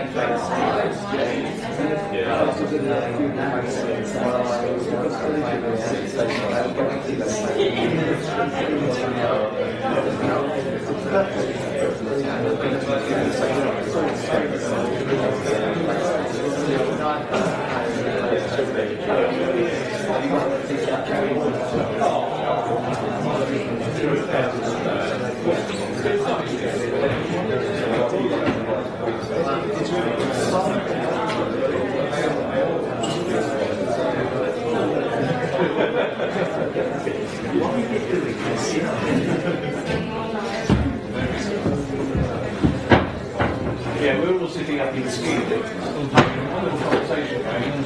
Thank you. Yeah, we're all sitting up in the ski lift, having a wonderful conversation going on.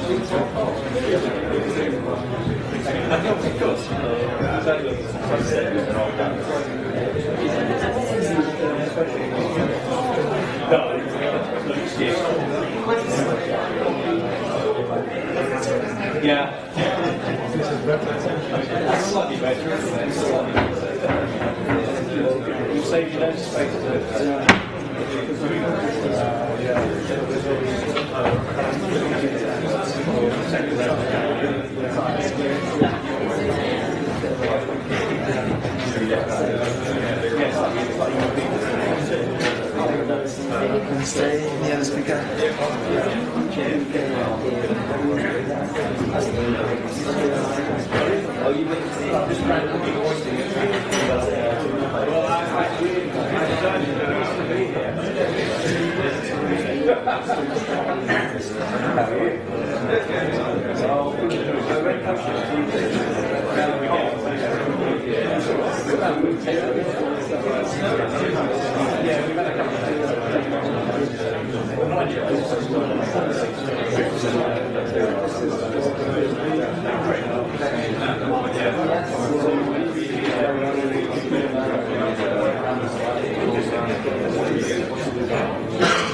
Yeah. That's slightly better, isn't it? Slightly better. You saved your own space to Stay near the speaker.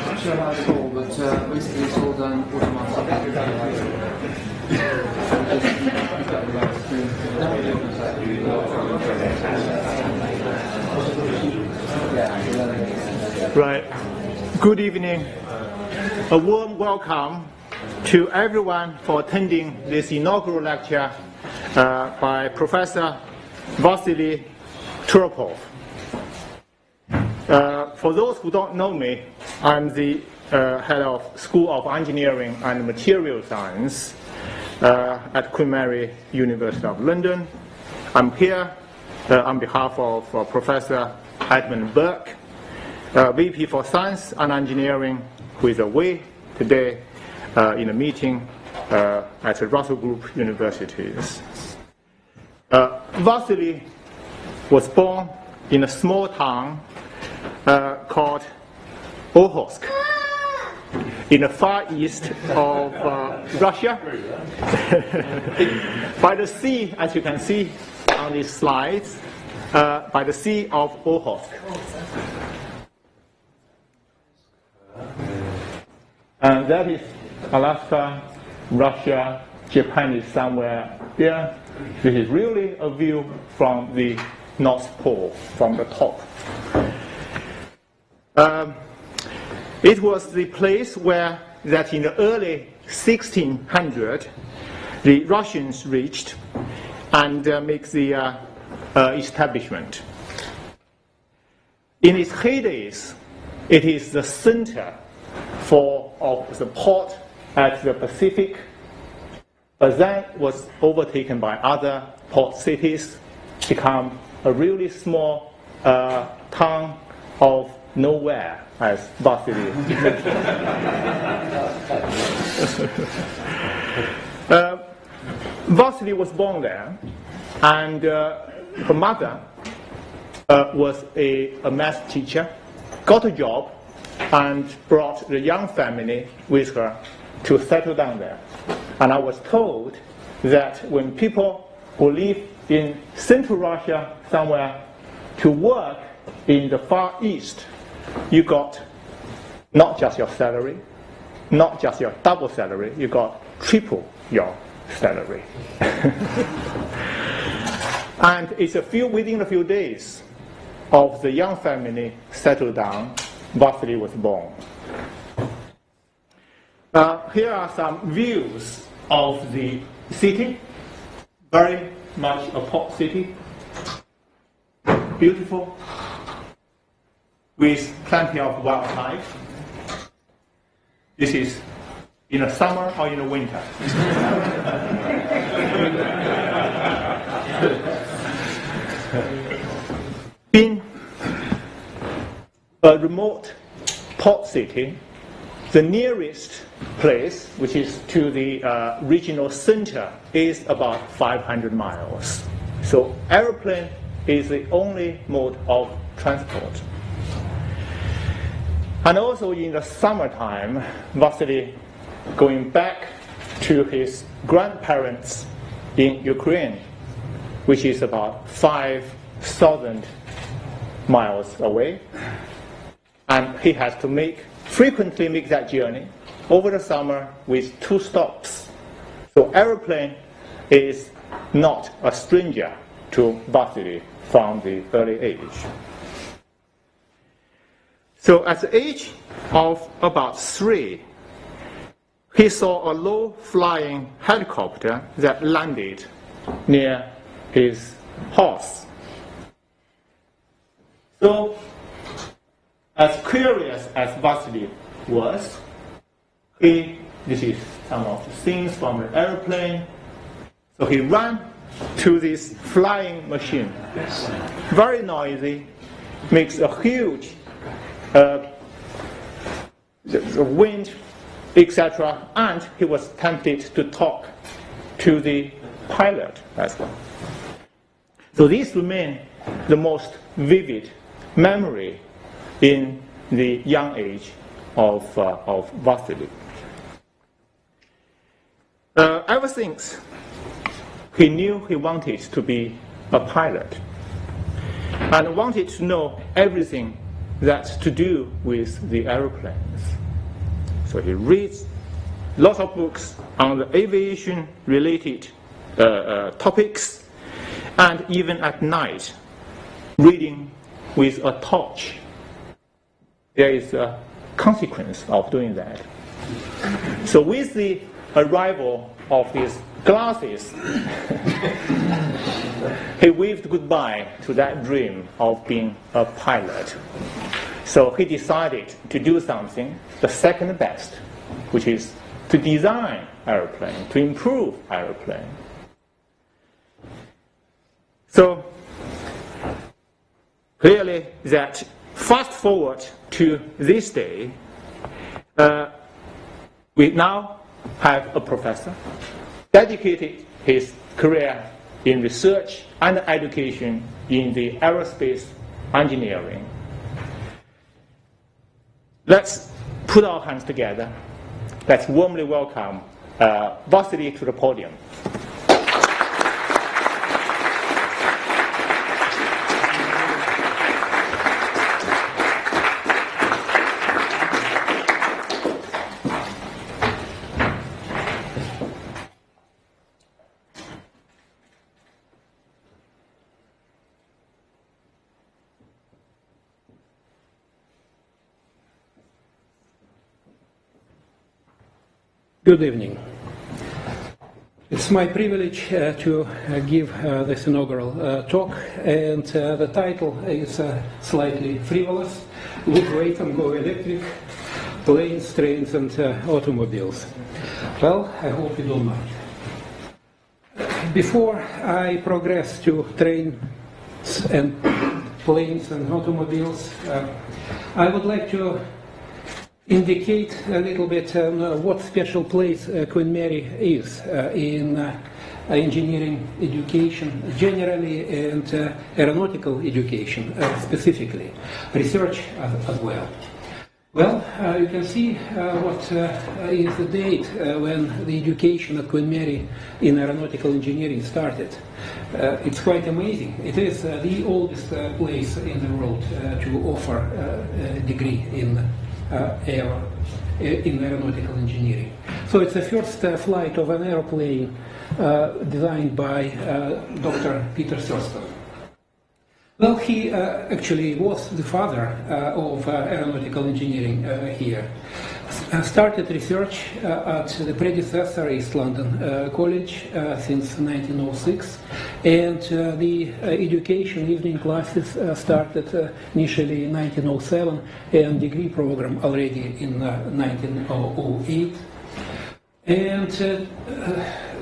I'm sure how it's called, but basically it's all done automatically. Right. Good evening. A warm welcome to everyone for attending this inaugural lecture by Professor Vassili Toropov. For those who don't know me, I'm the head of School of Engineering and Material Science at Queen Mary University of London. I'm here on behalf of Professor Edmund Burke, VP for Science and Engineering, who is away today in a meeting at the Russell Group Universities. Vassili was born in a small town called Okhotsk in the far east of Russia, by the sea, as you can see on these slides, by the Sea of Okhotsk. And that is Alaska, Russia, Japan is somewhere there. This is really a view from the North Pole, from the top. It was the place where, that in the early 1600s, the Russians reached and make the establishment. In its heydays, it is the center of the port at the Pacific, but then was overtaken by other port cities, become a really small town of nowhere, as Vassili mentioned. Vassili was born there, and her mother was a math teacher, got a job, and brought the young family with her to settle down there. And I was told that when people who live in central Russia somewhere to work in the far east, you got not just your salary, not just your double salary, you got triple your salary. And it's within a few days of the young family settled down, Vassili was born. Here are some views of the city, very much a port city, beautiful, with plenty of wildlife. This is in the summer or in the winter. In a remote port city, The nearest place, which is to the regional center, is about 500 miles. So aeroplane is the only mode of transport. And also in the summertime, Vassili going back to his grandparents in Ukraine, which is about 5,000 miles away. And he has to frequently make that journey over the summer with 2 stops. So aeroplane is not a stranger to Vassili from the early age. So at the age of about 3, he saw a low-flying helicopter that landed near his house. So, as curious as Vassili was, this is some of the scenes from the airplane. So he ran to this flying machine. Very noisy, makes a huge the wind, etc. And he was tempted to talk to the pilot as well. So these remain the most vivid memory in the young age of Vassili. Ever since, he knew he wanted to be a pilot and wanted to know everything that's to do with the aeroplanes. So he reads lots of books on the aviation-related topics, and even at night, reading with a torch. There is a consequence of doing that. So with the arrival of his glasses, he waved goodbye to that dream of being a pilot. So he decided to do something, the second best, which is to design aeroplane, to improve aeroplane. So clearly that fast forward to this day, we now have a professor dedicated his career in research and education in the aerospace engineering. Let's put our hands together. Let's warmly welcome Vassili to the podium. Good evening. It's my privilege to give this inaugural talk, and the title is slightly frivolous: Lose weight and go electric, planes, trains and automobiles. Well, I hope you don't mind. Before I progress to trains and planes and automobiles, I would like to indicate a little bit what special place Queen Mary is in engineering education generally and aeronautical education specifically, research as well. Well, you can see what is the date when the education at Queen Mary in aeronautical engineering started. It's quite amazing. It is the oldest place in the world to offer a degree in aeronautical engineering. So it's the first flight of an aeroplane designed by Dr. Peter Thurston. Well, he actually was the father of aeronautical engineering here. Started research at the predecessor East London College since 1906, and the education evening classes started initially in 1907 and degree program already in 1908. And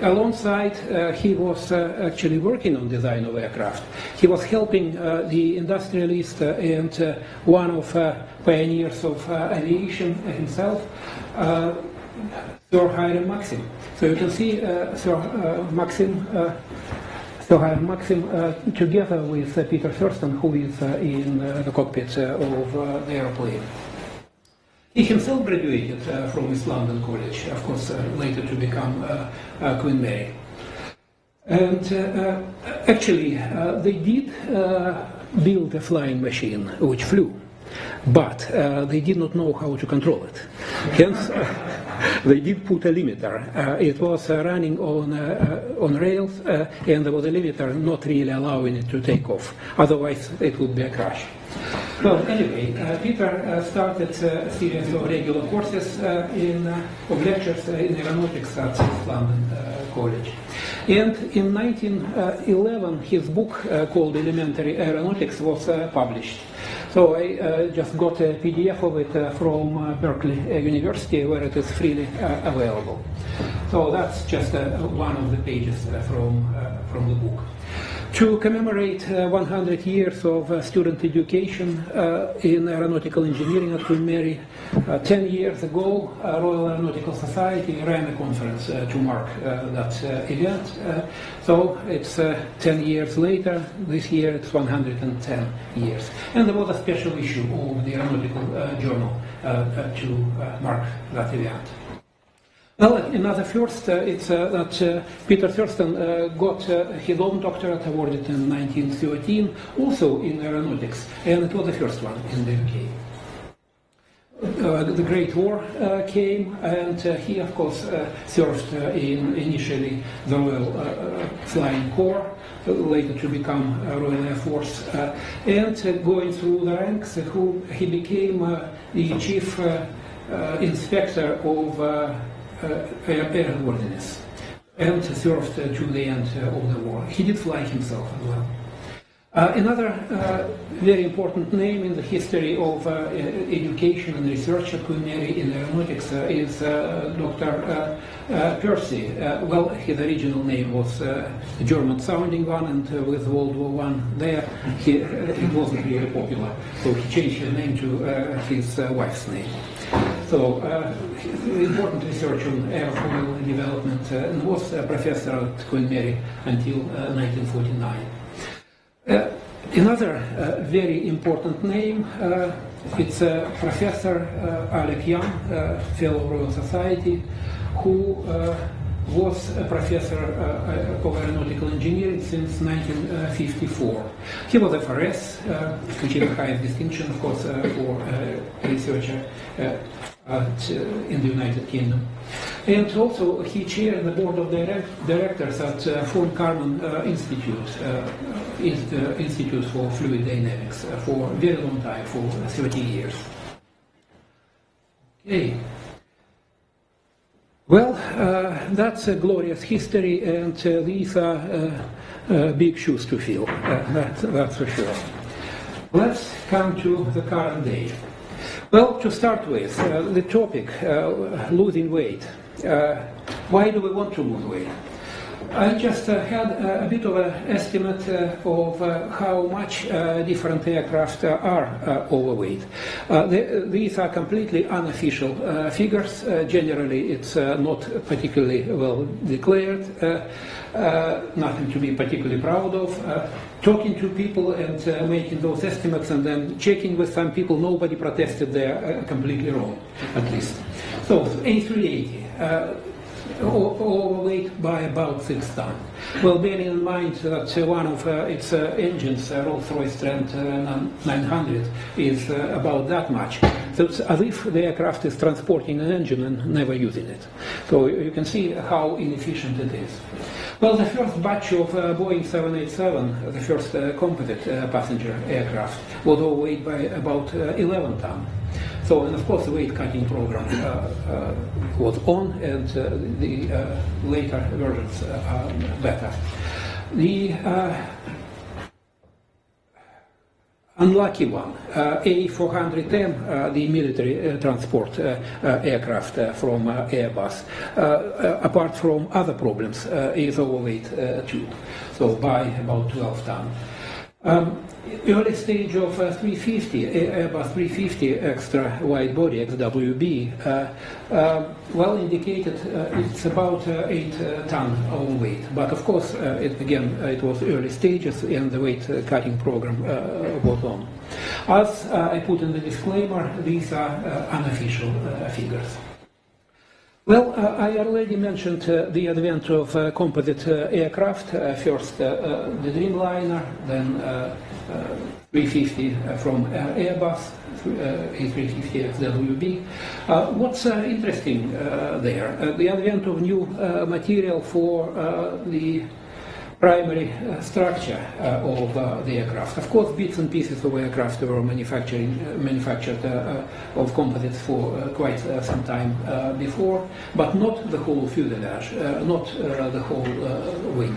alongside, he was actually working on design of aircraft. He was helping the industrialist and one of pioneers of aviation himself, Sir Hiram Maxim. So you can see Sir Hiram Maxim together with Peter Thurston, who is in the cockpit of the airplane. He himself graduated from East London College, of course, later to become Queen Mary. And actually, they did build a flying machine which flew, but they did not know how to control it. Hence, they did put a limiter. It was running on rails, and there was a limiter not really allowing it to take off. Otherwise, it would be a crash. Well, anyway, Peter started a series of regular courses of lectures in aeronautics at East London College. And in 1911, his book called Elementary Aeronautics was published. So I just got a PDF of it from Berkeley University, where it is freely available. So that's just one of the pages from the book. To commemorate 100 years of student education in aeronautical engineering at Queen Mary, 10 years ago, Royal Aeronautical Society ran a conference to mark that event. So it's 10 years later. This year it's 110 years. And there was a special issue of the Aeronautical Journal to mark that event. Well, another first, it's that Peter Thurston got his own doctorate awarded in 1913, also in aeronautics, and it was the first one in the UK. The Great War came, and he, of course, served in initially the Royal Flying Corps, later to become Royal Air Force, and going through the ranks, he became the chief inspector of airworthiness, and served to the end of the war. He did fly himself as well. Another very important name in the history of education and research at Queen Mary in aeronautics is Dr. Percy. Well, his original name was a German-sounding one, and with World War I there, it wasn't really popular, so he changed his name to his wife's name. So, important research on airfoil development, and was a professor at Queen Mary until 1949. Another very important name, it's Professor Alec Young, fellow Royal Society, who was a professor of aeronautical engineering since 1954. He was FRS, which is the highest distinction, of course, for a researcher in the United Kingdom. And also he chaired the board of directors at von Karman Institute for Fluid Dynamics for a very long time, for 30 years. Okay. Well, that's a glorious history, and these are big shoes to fill, that's for sure. Let's come to the current day. Well, to start with, the topic, losing weight. Why do we want to lose weight? I just had a bit of an estimate of how much different aircraft are overweight. These are completely unofficial figures. Generally, it's not particularly well declared, nothing to be particularly proud of. Talking to people and making those estimates and then checking with some people, nobody protested they're completely wrong, at least. So, A380. Overweight by about 6 tons. Well, bearing in mind that one of its engines, Rolls-Royce Trent 900, is about that much. So it's as if the aircraft is transporting an engine and never using it. So you can see how inefficient it is. Well, the first batch of Boeing 787, the first composite passenger aircraft, was overweight by about 11 tons. So, and of course, the weight-cutting program was on, and the later versions are better. unlucky one, A400M, the military transport aircraft from Airbus, apart from other problems, is overweight too, so by about 12 tons. Early stage of 350, Airbus 350 extra wide body, XWB, well indicated it's about 8 ton overweight. But of course, it was early stages and the weight cutting program was on. As I put in the disclaimer, these are unofficial figures. Well, I already mentioned the advent of composite aircraft, first the Dreamliner, then 350 from Airbus, A350 XWB. What's interesting there? The advent of new material for the primary structure of the aircraft. Of course, bits and pieces of aircraft were manufactured of composites for quite some time before, but not the whole fuselage, not the whole wing.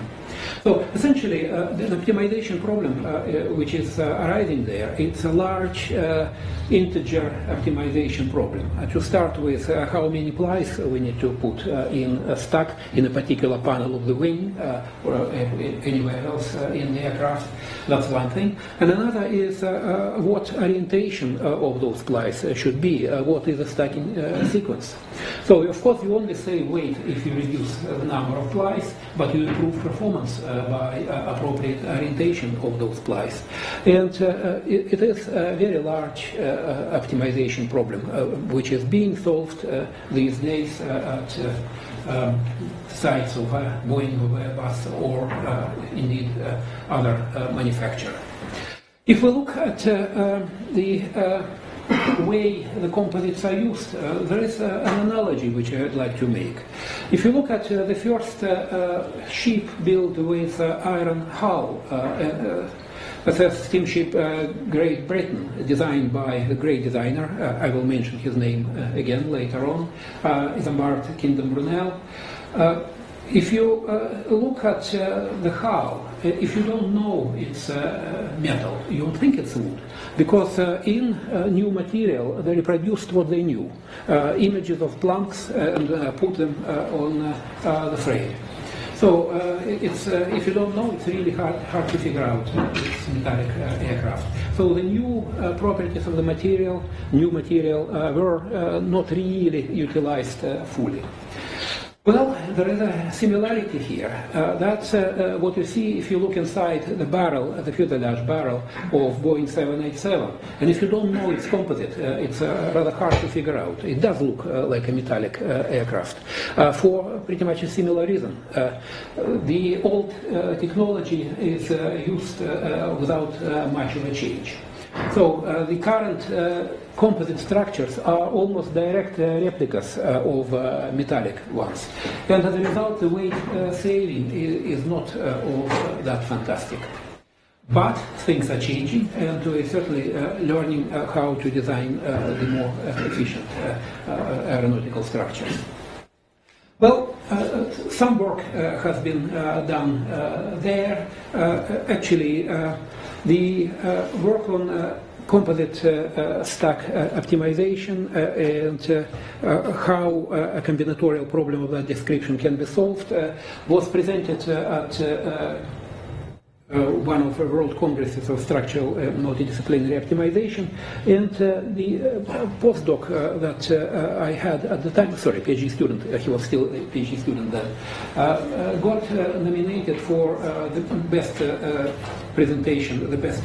So essentially, the optimization problem which is arising there, it's a large integer optimization problem. To start with, how many plies we need to put in a stack in a particular panel of the wing or anywhere else in the aircraft. That's one thing. And another is what orientation of those plies should be, what is the stacking sequence. So, of course, you only save weight if you reduce the number of plies, but you improve performance by appropriate orientation of those plies. And it is a very large optimization problem, which is being solved these days at sites of Boeing or Airbus or indeed other manufacturer. If we look at the way the composites are used, there is an analogy which I'd like to make. If you look at the first ship built with iron hull, a steamship Great Britain, designed by a great designer, I will mention his name again later on, Isambard Kingdom Brunel. If you look at the hull, if you don't know it's metal, you don't think it's wood, because in new material they reproduced what they knew, images of planks, and put them on the frame. So if you don't know, it's really hard to figure out it's metallic aircraft. So the new properties of the material, new material, were not really utilized fully. Well, there is a similarity here. That's what you see if you look inside the barrel, the fuselage barrel of Boeing 787. And if you don't know it's composite, it's rather hard to figure out. It does look like a metallic aircraft for pretty much a similar reason. The old technology is used without much of a change. So the current composite structures are almost direct replicas of metallic ones. And as a result, the weight saving is not all that fantastic. But things are changing, and we're certainly learning how to design the more efficient aeronautical structures. Well, some work has been done there. Actually, the work on composite stack optimization and how a combinatorial problem of that description can be solved was presented at one of the World Congresses of Structural Multidisciplinary Optimization, and the postdoc that I had at the time, sorry, PhD student, he was still a PhD student then, got nominated for the best presentation, the best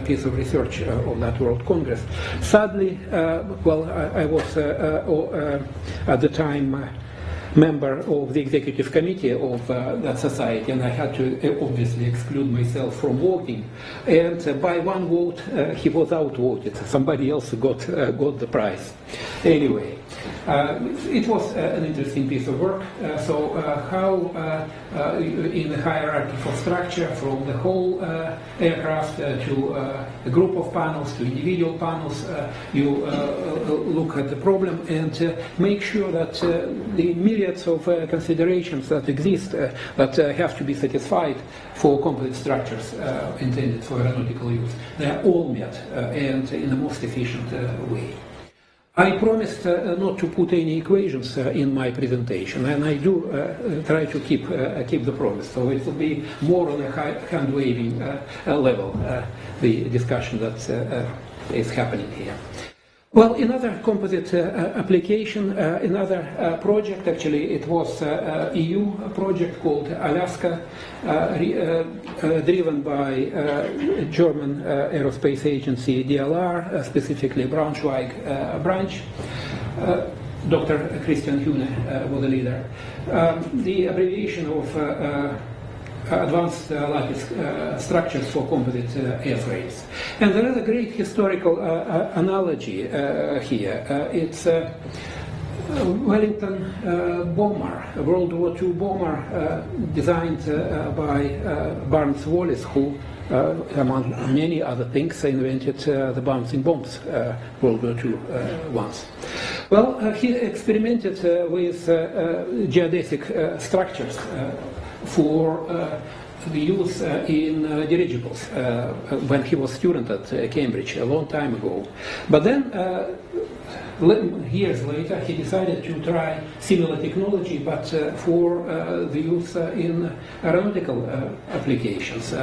piece of research of that World Congress. Sadly, well, I was at the time member of the executive committee of that society, and I had to obviously exclude myself from voting. And by one vote, he was outvoted. Somebody else got the prize. Anyway, it was an interesting piece of work. So how in the hierarchical structure, from the whole aircraft to a group of panels to individual panels, you look at the problem and make sure that the myriads of considerations that exist that have to be satisfied for composite structures intended for aeronautical use. They are all met and in the most efficient way. I promised not to put any equations in my presentation, and I do try to keep the promise. So it will be more on a hand-waving level, the discussion that is happening here. Well, another composite application, another project, actually it was EU project called Alaska, driven by German aerospace agency DLR, specifically Braunschweig branch. Dr. Christian Hune was the leader. The abbreviation of advanced lattice structures for composite airframes. And there is a great historical analogy here. It's Wellington bomber, a World War II bomber designed by Barnes Wallis, who, among many other things, invented the bouncing bombs World War II once. Well, he experimented with geodesic structures for the use in dirigibles when he was a student at Cambridge a long time ago. But then, years later, he decided to try similar technology, but for the use in aeronautical applications,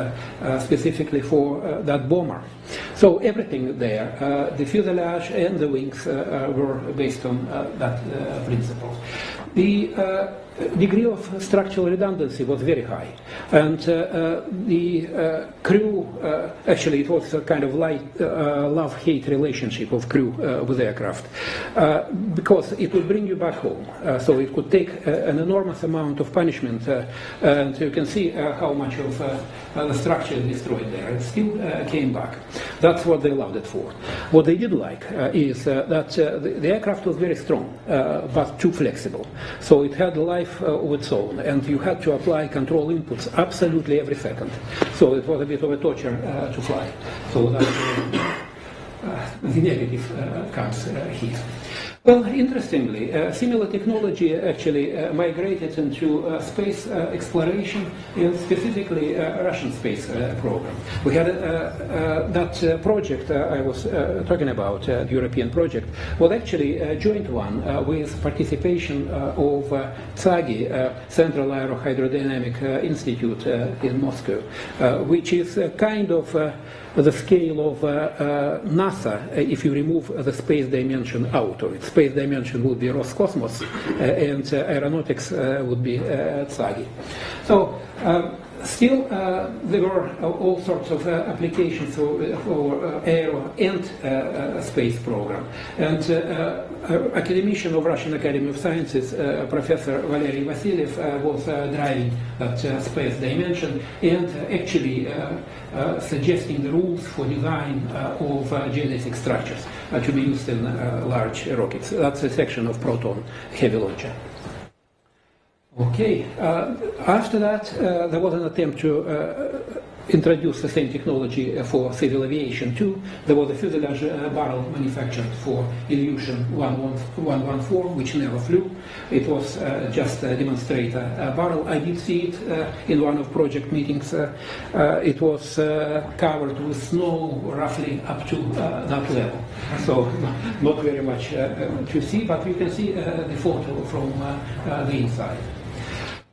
specifically for that bomber. So everything there, the fuselage and the wings were based on that principle. The degree of structural redundancy was very high, and the crew, actually it was a kind of love-hate relationship of crew with aircraft, because it would bring you back home, so it could take an enormous amount of punishment, and you can see how much of the structure is destroyed there. It still came back. That's what they loved it for. What they did like is that the aircraft was very strong, but too flexible, so it had a life of its own, and you had to apply control inputs absolutely every second. So it was a bit of a torture to fly. So that's the negative comes here. Well, interestingly, similar technology actually migrated into space exploration, and specifically Russian space program. We had that project I was talking about, the European project, was actually a joint one with participation of TSAGI, Central Aerohydrodynamic Institute in Moscow, which is kind of the scale of NASA if you remove the space dimension out of it. Space dimension would be Roscosmos, and aeronautics would be TSAGI. So still, there were all sorts of applications for aero and space program. And academician of Russian Academy of Sciences, Professor Valery Vasiliev, was driving that space dimension and actually suggesting the rules for design of geodesic structures to be used in large rockets. That's a section of Proton heavy launcher. Okay, after that there was an attempt to introduce the same technology for civil aviation too. There was a fuselage barrel manufactured for Ilyushin 114, which never flew. It was just a demonstrator barrel. I did see it in one of project meetings. It was covered with snow roughly up to that level. So not very much to see, but you can see the photo from the inside.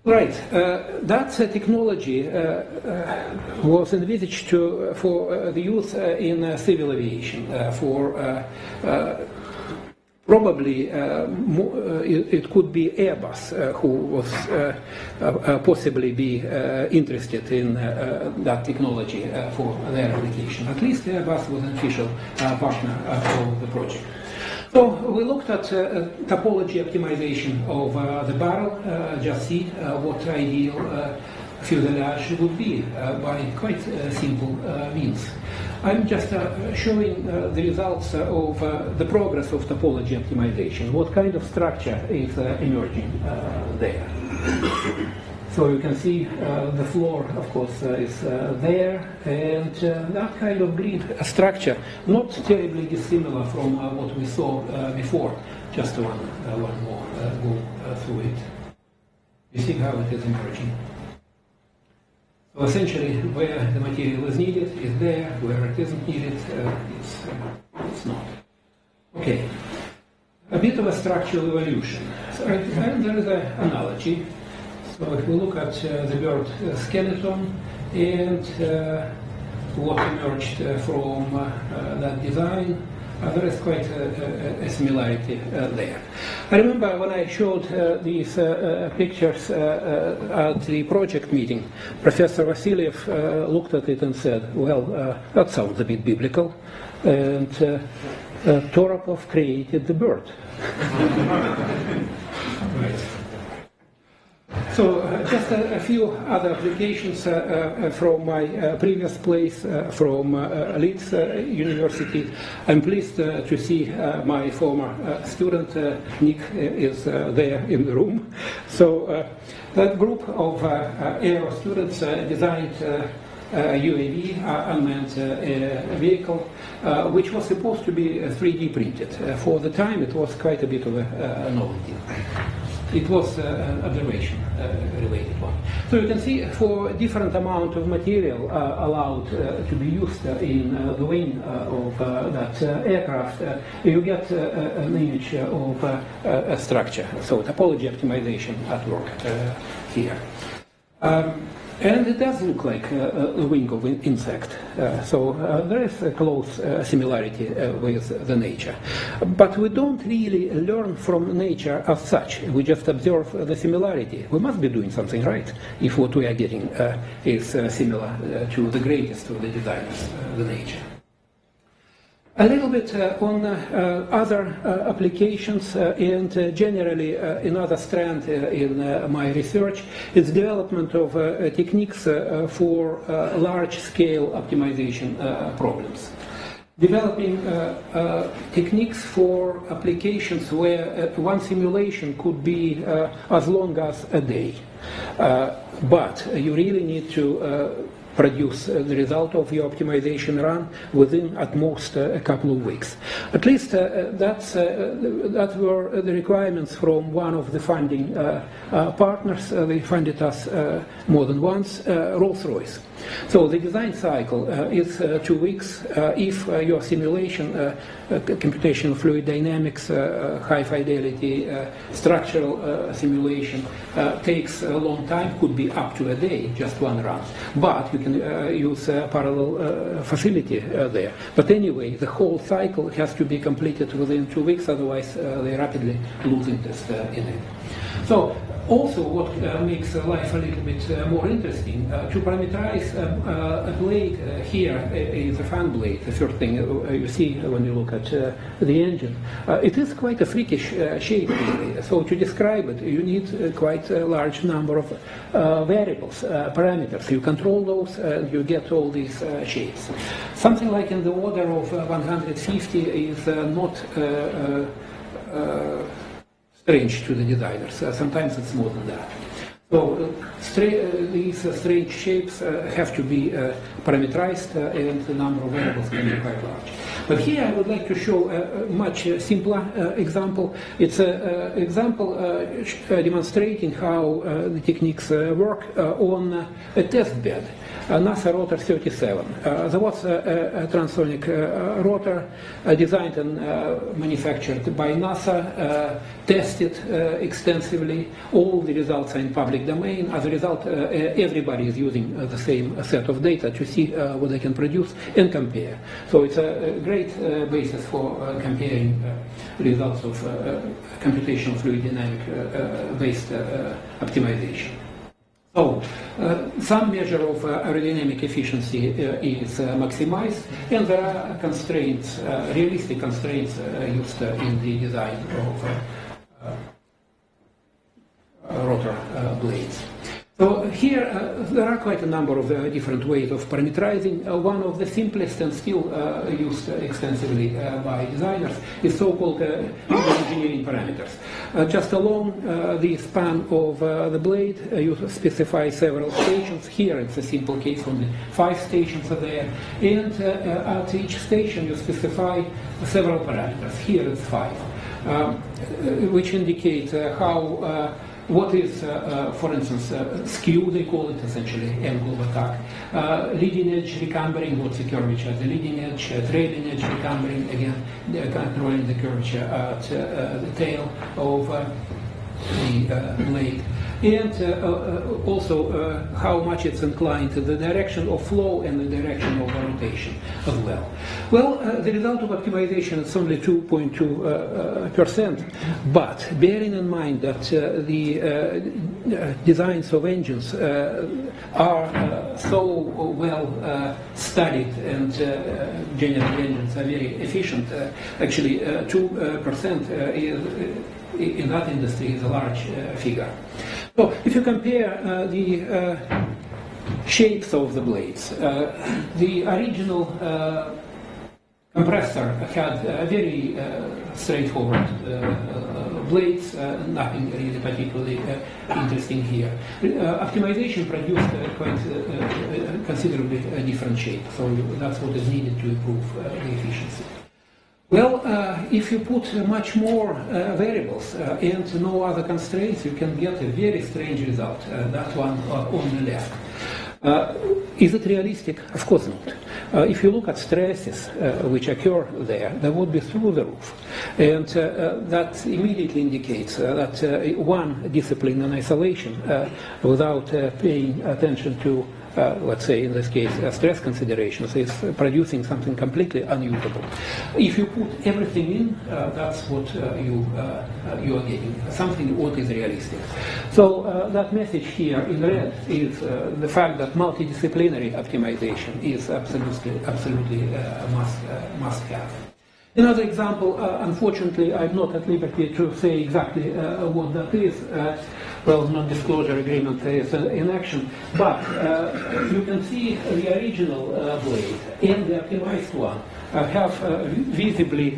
Right, that technology was envisaged for the use in civil aviation, for probably it could be Airbus who was possibly be interested in that technology for their application. At least Airbus was an official partner of the project. So we looked at topology optimization of the barrel, just see what ideal fuselage would be by quite simple means. I'm just showing the results of the progress of topology optimization, what kind of structure is emerging there. So you can see the floor, of course, is there, and that kind of grid structure, not terribly dissimilar from what we saw before. just one more go through it. You see how it is emerging. So essentially, where the material is needed is there, where it isn't needed, it's not. Okay, a bit of a structural evolution. So, and there is an analogy. So if we look at the bird skeleton and what emerged from that design, there is quite a similarity there. I remember when I showed these pictures at the project meeting, Professor Vasiliev looked at it and said, well, that sounds a bit biblical, and Toropov created the bird. Right. So just a few other applications from my previous place, from Leeds University. I'm pleased to see my former student, Nick, is there in the room. So that group of aero students designed UAV, unmanned vehicle, which was supposed to be 3D printed. For the time, it was quite a bit of a novelty. It was an observation-related one. So you can see for different amount of material allowed to be used in the wing of that aircraft, you get an image of a structure. So topology optimization at work here. And it does look like a wing of an insect, so there is a close similarity with the nature. But we don't really learn from nature as such, we just observe the similarity. We must be doing something right if what we are getting is similar to the greatest of the designers, the nature. A little bit on other applications and generally another strand in my research is development of techniques for large-scale optimization problems. Developing techniques for applications where one simulation could be as long as a day. But you really need to produce the result of your optimization run within at most a couple of weeks. At least that were the requirements from one of the funding partners. They funded us more than once, Rolls-Royce. So the design cycle is 2 weeks. If your simulation, computational fluid dynamics, high fidelity, structural simulation takes a long time, could be up to a day, just one run. But you can use parallel facility there. But anyway, the whole cycle has to be completed within 2 weeks, otherwise they rapidly lose interest in it. So also what makes life a little bit more interesting, to parameterize a blade here is a fan blade, the first thing you see when you look at the engine. It is quite a freakish shape, really. So to describe it, you need quite a large number of variables, parameters. You control those and you get all these shapes. Something like in the order of 150 is not strange to the designers. Sometimes it's more than that. So these strange shapes have to be parameterized and the number of variables can be quite large. But here I would like to show a much simpler example. It's an example demonstrating how the techniques work on a test bed. NASA rotor 37. There was a transonic rotor designed and manufactured by NASA, tested extensively. All the results are in public domain. As a result, everybody is using the same set of data to see what they can produce and compare. So it's a great basis for comparing results of computational fluid dynamic based optimization. So, some measure of aerodynamic efficiency is maximized, and there are constraints, realistic constraints used in the design of rotor blades. So here there are quite a number of different ways of parameterizing. One of the simplest and still used extensively by designers is so-called engineering parameters. Just along the span of the blade, you specify several stations. Here it's a simple case, only 5 stations are there. And at each station you specify several parameters. Here it's 5. which indicate what is, for instance, skew, they call it essentially, angle of attack. Leading edge recambering, what's the curvature? The leading edge, trailing edge recambering, again, controlling the curvature at the tail of the blade. And also how much it's inclined to the direction of flow and the direction of rotation as well. Well, the result of optimization is only 2.2%, but bearing in mind that the designs of engines are so well studied and generally engines are very efficient, actually 2% in that industry is a large figure. So if you compare the shapes of the blades, the original compressor had very straightforward blades, nothing really particularly interesting here. Optimization produced quite considerably different shape, so that's what is needed to improve the efficiency. Well, if you put much more variables and no other constraints, you can get a very strange result, that one on the left. Is it realistic? Of course not. If you look at stresses which occur there, they would be through the roof. And that immediately indicates that one discipline in isolation, without paying attention to let's say in this case stress considerations, is producing something completely unusable. If you put everything in, that's what you are getting, something what is realistic. So that message here in red is the fact that multidisciplinary optimization is absolutely a must have. Another example, unfortunately, I'm not at liberty to say exactly what that is. Well, non-disclosure agreement is in action, but you can see the original blade and the optimized one have visibly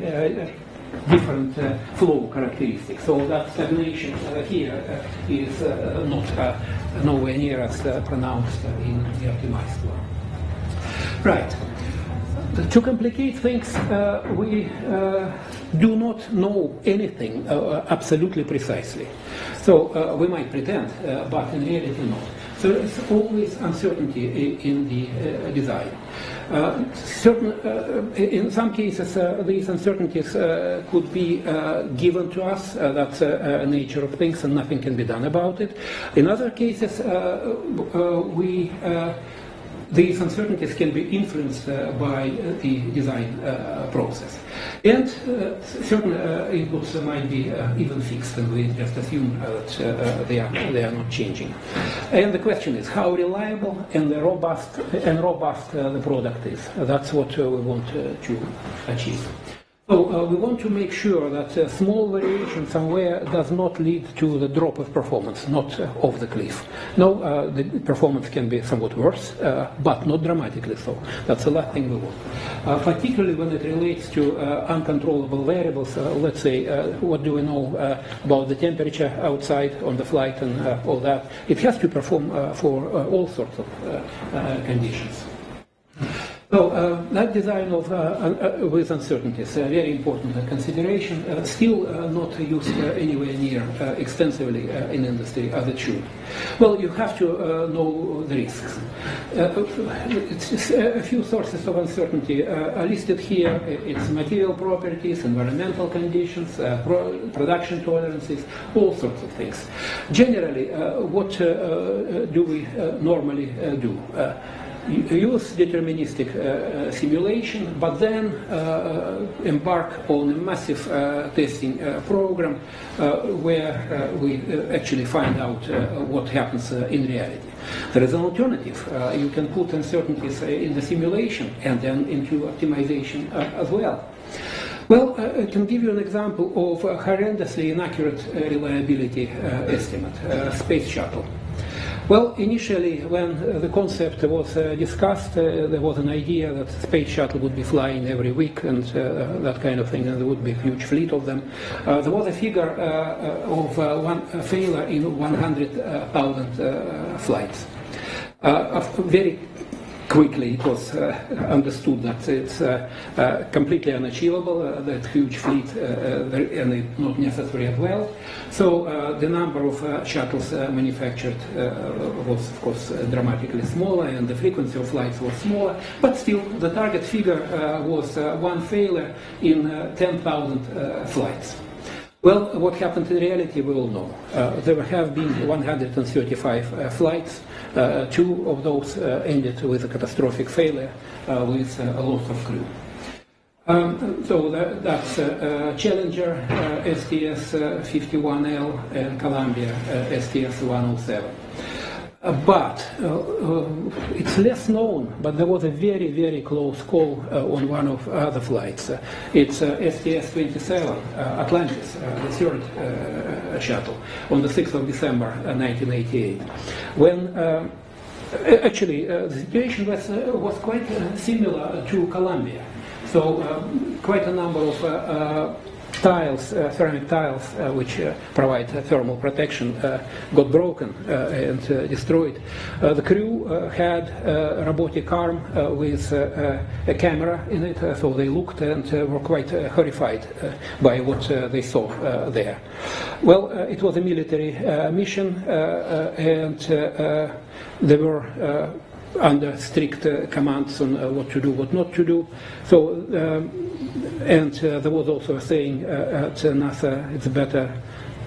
different flow characteristics. So that stagnation here is not nowhere near as pronounced in the optimized one. Right. To complicate things, we do not know anything absolutely precisely. So we might pretend, but in reality not. So there's always uncertainty in the design. In some cases, these uncertainties could be given to us. That's a nature of things, and nothing can be done about it. In other cases, these uncertainties can be influenced by the design process. And certain inputs might be even fixed, and we just assume that they are not changing. And the question is how reliable and robust the product is. That's what we want to achieve. So we want to make sure that a small variation somewhere does not lead to the drop of performance, not off the cliff. No, the performance can be somewhat worse, but not dramatically so. That's the last thing we want. Particularly when it relates to uncontrollable variables, let's say, what do we know about the temperature outside on the flight and all that. It has to perform for all sorts of conditions. So that design of with uncertainties, a very important consideration, still not used anywhere near extensively in industry as it should. Well, you have to know the risks. A few sources of uncertainty are listed here. It's material properties, environmental conditions, production tolerances, all sorts of things. Generally, what do we normally do? Use deterministic simulation, but then embark on a massive testing program where we actually find out what happens in reality. There is an alternative. You can put uncertainties in the simulation and then into optimization as well. Well, I can give you an example of a horrendously inaccurate reliability estimate, space shuttle. Well, initially, when the concept was discussed, there was an idea that space shuttle would be flying every week and that kind of thing, and there would be a huge fleet of them. There was a figure of one failure in 100,000 flights. A very quickly it was understood that it's completely unachievable, that huge fleet, and it's not necessary as well. So the number of shuttles manufactured was, of course, dramatically smaller, and the frequency of flights was smaller, but still the target figure was one failure in 10,000 flights. Well, what happened in reality, we all know. There have been 135 flights. Two of those ended with a catastrophic failure with a loss of crew. So that's Challenger STS-51L and Columbia STS-107. But it's less known, but there was a very, very close call on one of other flights. It's STS-27, Atlantis, the third shuttle, on the 6th of December 1988. When actually the situation was quite similar to Columbia. So quite a number of tiles, ceramic tiles, which provide thermal protection, got broken and destroyed. The crew had a robotic arm with a camera in it, so they looked and were quite horrified by what they saw there. Well, it was a military mission, and they were under strict commands on what to do, what not to do. So, and there was also a saying at NASA, it's better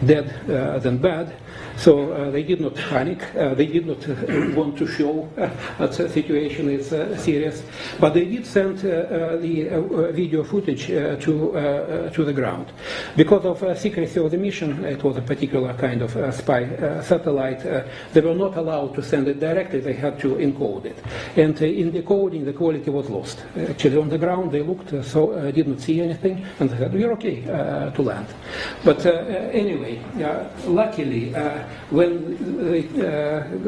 dead than bad. So they did not panic. They did not want to show that the situation is serious. But they did send the video footage to the ground. Because of secrecy of the mission, it was a particular kind of spy satellite, they were not allowed to send it directly. They had to encode it. And in decoding, the quality was lost. Actually, on the ground, they looked, so did not see anything, and they said, we're okay to land. But anyway, luckily, when they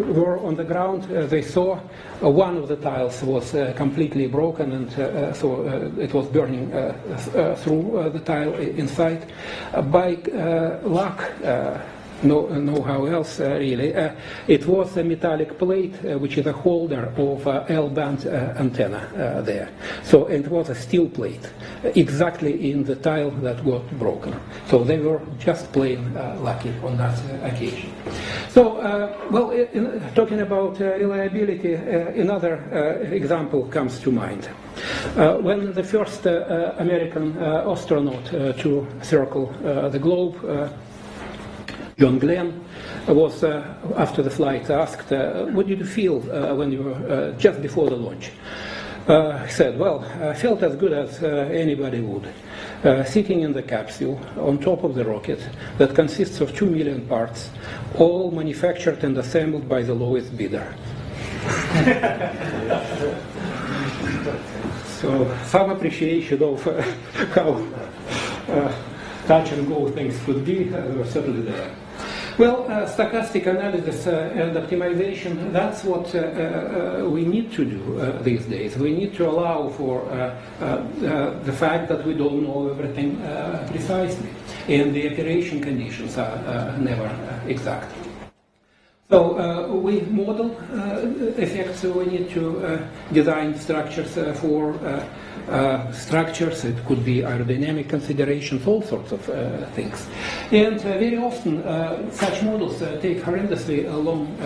were on the ground, they saw one of the tiles was completely broken, and so it was burning through the tile inside. By luck, no how else really. It was a metallic plate which is a holder of L-band antenna there. So it was a steel plate exactly in the tile that got broken. So they were just plain lucky on that occasion. So, well, talking about reliability, another example comes to mind. When the first American astronaut to circle the globe, John Glenn, was, after the flight, asked, what did you feel when you were just before the launch? He said, well, I felt as good as anybody would, sitting in the capsule on top of the rocket that consists of 2 million parts, all manufactured and assembled by the lowest bidder. So some appreciation of how touch and go things could be were certainly there. Well, stochastic analysis and optimization, that's what we need to do these days. We need to allow for the fact that we don't know everything precisely, and the operation conditions are never exact. So we model effects, so we need to design structures for structures. It could be aerodynamic considerations, all sorts of things. And very often such models take horrendously a long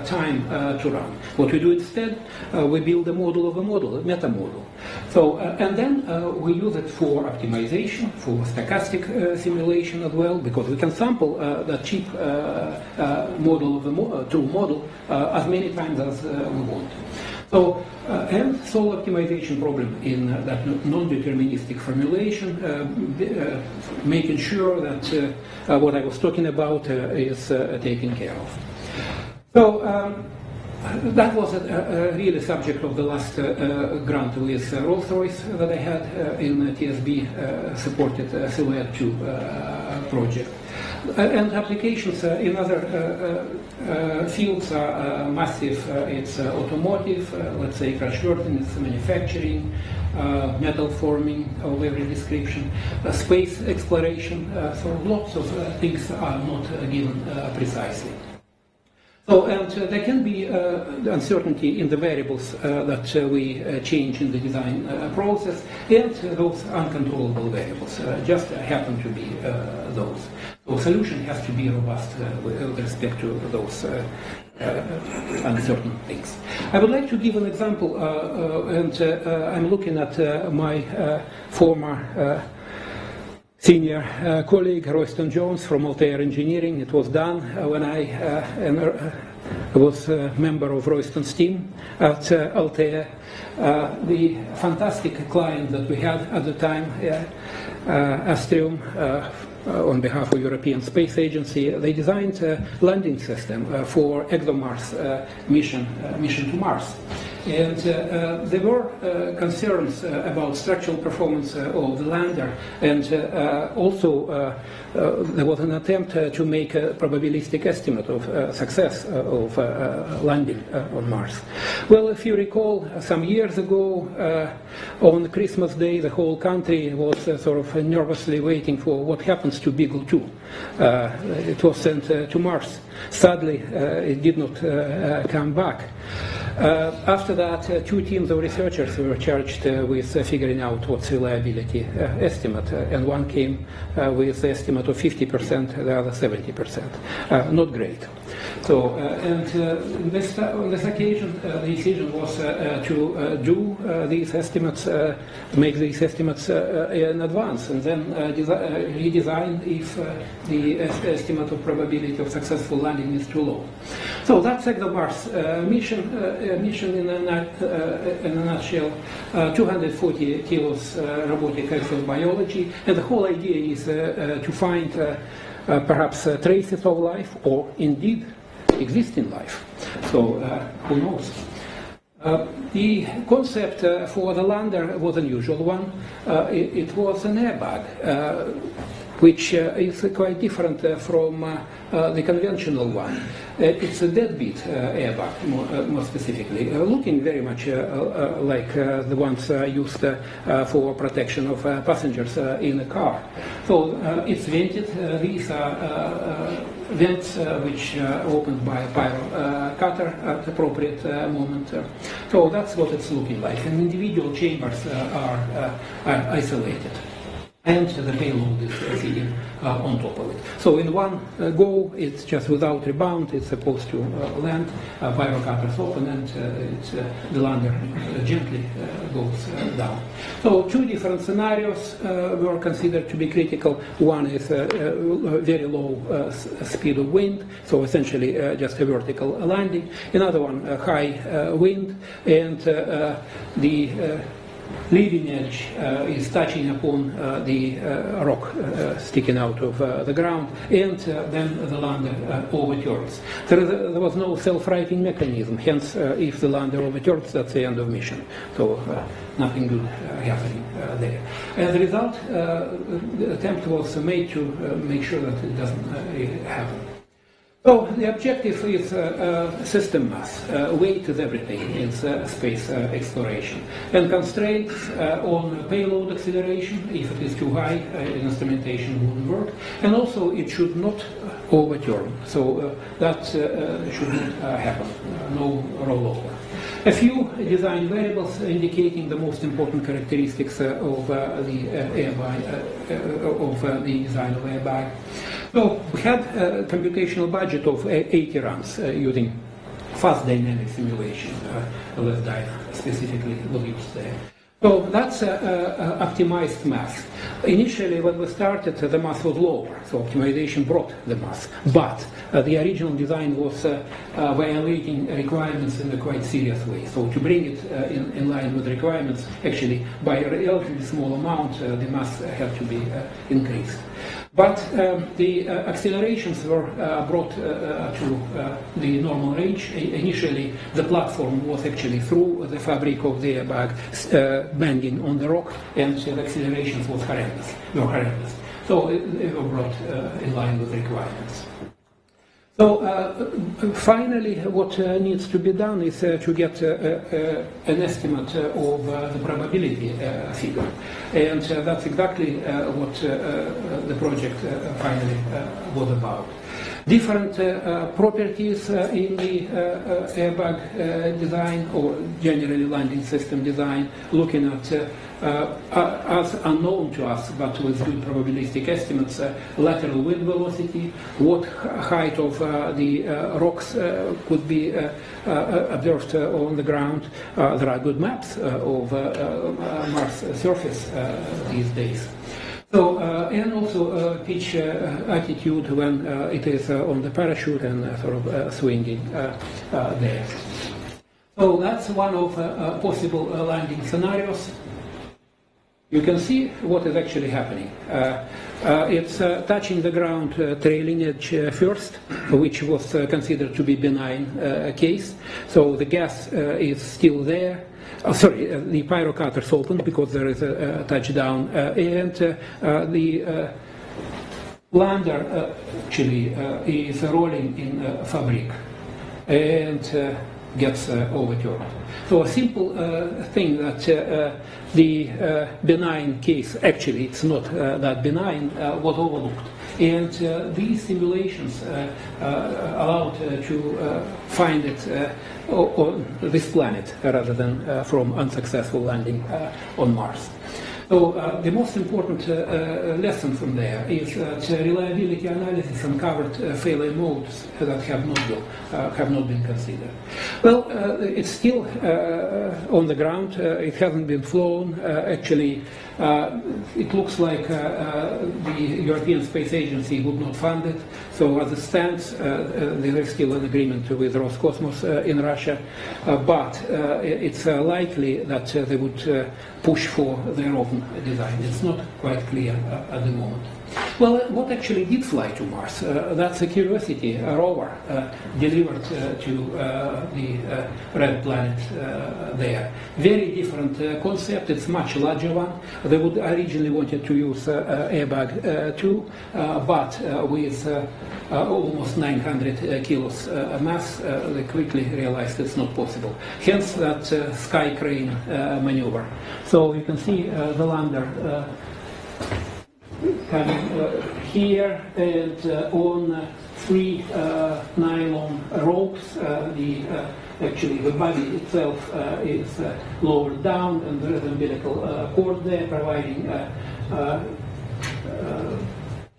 time to run. What we do instead, we build a model of a model, a meta model. So, and then we use it for optimization, for stochastic simulation as well, because we can sample the cheap model of the model as many times as we want. So, and solve optimization problem in that non-deterministic formulation, making sure that what I was talking about is taken care of. So, that was really subject of the last grant with Rolls-Royce that I had in TSB supported Silhouette 2 project. And applications in other fields are massive. It's automotive, let's say crashworthiness, manufacturing, metal forming of every description, space exploration. So lots of things are not given precisely. So, and there can be uncertainty in the variables that we change in the design process, and those uncontrollable variables just happen to be those. So, solution has to be robust with respect to those uncertain things. I would like to give an example, and I'm looking at my former senior colleague Royston Jones from Altair Engineering. It was done when I was a member of Royston's team at Altair. The fantastic client that we had at the time, Astrium, on behalf of European Space Agency, they designed a landing system for ExoMars mission to Mars. And there were concerns about structural performance of the lander, and also there was an attempt to make a probabilistic estimate of success of landing on Mars. Well, if you recall, some years ago, on Christmas Day, the whole country was sort of nervously waiting for what happens to Beagle 2. It was sent to Mars. Sadly, it did not come back. After that, two teams of researchers were charged with figuring out what's the reliability estimate, and one came with the estimate of 50%, the other 70%. Not great. So, on this occasion, the decision was to do these estimates, make these estimates in advance, and then redesign if the estimate of probability of successful landing is too low. So that's ExoMars mission in a nutshell. 240 kilos robotic exobiology, and the whole idea is to find perhaps traces of life, or indeed existing life. So who knows? The concept for the lander was an unusual one. It was an airbag, which is quite different from the conventional one. It's a deadbeat airbag, more specifically, looking very much like the ones used for protection of passengers in a car. So it's vented. These are vents which opened by a pyro cutter at appropriate moment. So that's what it's looking like. And individual chambers are isolated, and the payload is sitting on top of it. So in one go, it's just without rebound, it's supposed to land, pyro cutters open, and the lander gently goes down. So two different scenarios were considered to be critical. One is very low speed of wind, so essentially just a vertical landing. Another one, high wind, and the leading edge is touching upon the rock sticking out of the ground, and then the lander overturns. There was no self-righting mechanism, hence if the lander overturns, that's the end of mission. So nothing good happening there. As a result, the attempt was made to make sure that it doesn't happen. So the objective is system mass. Weight is everything in space exploration. And constraints on payload acceleration. If it is too high, instrumentation wouldn't work. And also it should not overturn. So that should not happen. No rollover. A few design variables indicating the most important characteristics of the airbag, of the design of airbag. So we had a computational budget of 80 runs using fast dynamic simulation. LSDI specifically was used there. So that's optimized mass. Initially, when we started, the mass was lower, so optimization brought the mass. But the original design was violating requirements in a quite serious way. So to bring it in line with requirements, actually, by a relatively small amount, the mass had to be increased. But the accelerations were brought to the normal range. Initially, the platform was actually through the fabric of the airbag, banging on the rock, and the accelerations were horrendous. So they were brought in line with requirements. So finally, what needs to be done is to get an estimate of the probability figure. And that's exactly what the project finally was about. Different properties in the airbag design or generally landing system design, looking at as unknown to us but with good probabilistic estimates, lateral wind velocity, what height of the rocks could be observed on the ground. There are good maps of Mars surface these days. So, and also pitch attitude when it is on the parachute and sort of swinging there. So that's one of possible landing scenarios. You can see what is actually happening. It's touching the ground trailing edge first, which was considered to be benign case. So the gas is still there. The pyrocutters opened because there is a touchdown, and the lander actually is rolling in fabric and gets overturned. So a simple thing that the benign case, actually it's not that benign, was overlooked. And these simulations allowed to find it on this planet rather than from unsuccessful landing on Mars. So the most important lesson from there is that reliability analysis uncovered failure modes that have not been considered. Well, it's still on the ground. It hasn't been flown. Actually, it looks like the European Space Agency would not fund it. So as it stands, there is still an agreement with Roscosmos in Russia, but it's likely that they would push for their own design. It's not quite clear at the moment. Well, what actually did fly to Mars? That's a Curiosity rover delivered to the red planet there. Very different concept. It's much larger one. They would originally wanted to use airbag 2, but with almost 900 kilos mass, they quickly realized it's not possible. Hence that sky crane maneuver. So you can see the lander coming here and on 3 nylon ropes. Actually the body itself is lowered down, and there is an umbilical cord there providing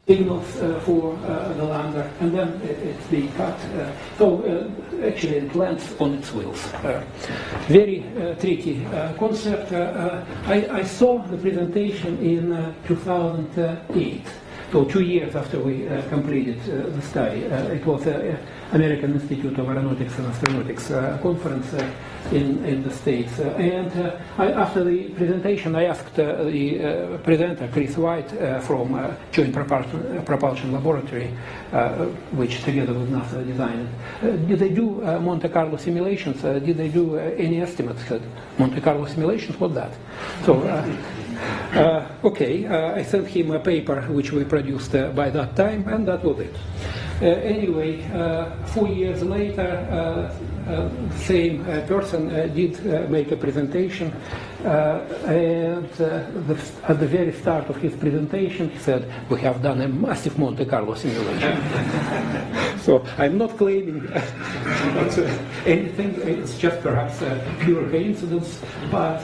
signals for the lander, and then it's being cut. Actually it lands on its wheels. Very tricky concept. I saw the presentation in 2008. So 2 years after we completed the study. It was the American Institute of Aeronautics and Astronautics conference in the States. After the presentation, I asked the presenter, Chris White, from Joint Propulsion Laboratory, which together with NASA designed it, did they do Monte Carlo simulations? Did they do any estimates? Monte Carlo simulations, what's that? So, okay, I sent him a paper which we produced by that time, and that was it. Anyway, 4 years later, the same person did make a presentation, and at the very start of his presentation, he said, "We have done a massive Monte Carlo simulation." So I'm not claiming anything, it's just perhaps a pure coincidence, but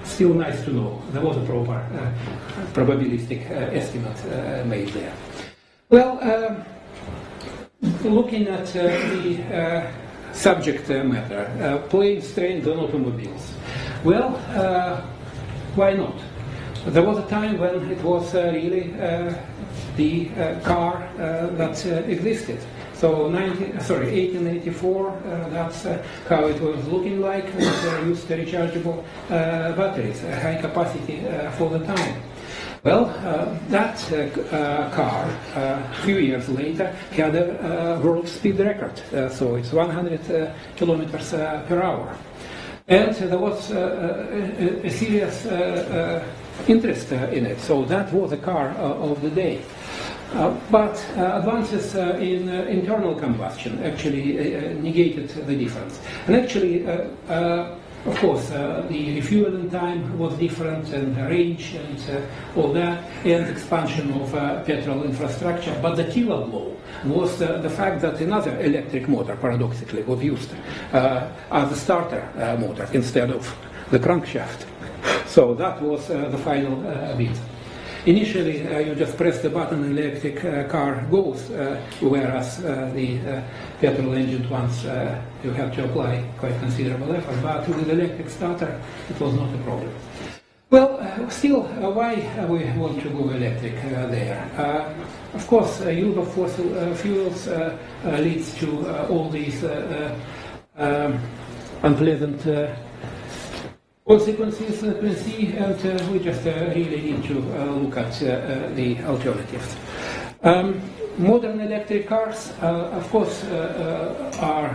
still nice to know there was a proper probabilistic estimate made there. Well, looking at the subject matter, planes, trains and automobiles. Well, why not? There was a time when it was really the car that existed. So 1884, that's how it was looking like. It used rechargeable batteries, high capacity for the time. Well, that car, a few years later, had a world speed record. So it's 100 kilometers per hour. And there was a serious interest in it. So that was a car of the day. But advances in internal combustion actually negated the difference. And actually, Of course, the refueling time was different, and the range, and all that, and expansion of petrol infrastructure. But the killer blow was the fact that another electric motor, paradoxically, was used as a starter motor instead of the crankshaft. So that was the final bit. Initially, you just press the button and the electric car goes, whereas the petrol engine ones, you have to apply quite considerable effort. But with the electric starter, it was not a problem. Well, still, why we want to go electric there? Of course, use of fossil fuels leads to all these unpleasant consequences that we see, and we just really need to look at the alternatives. Modern electric cars, of course, are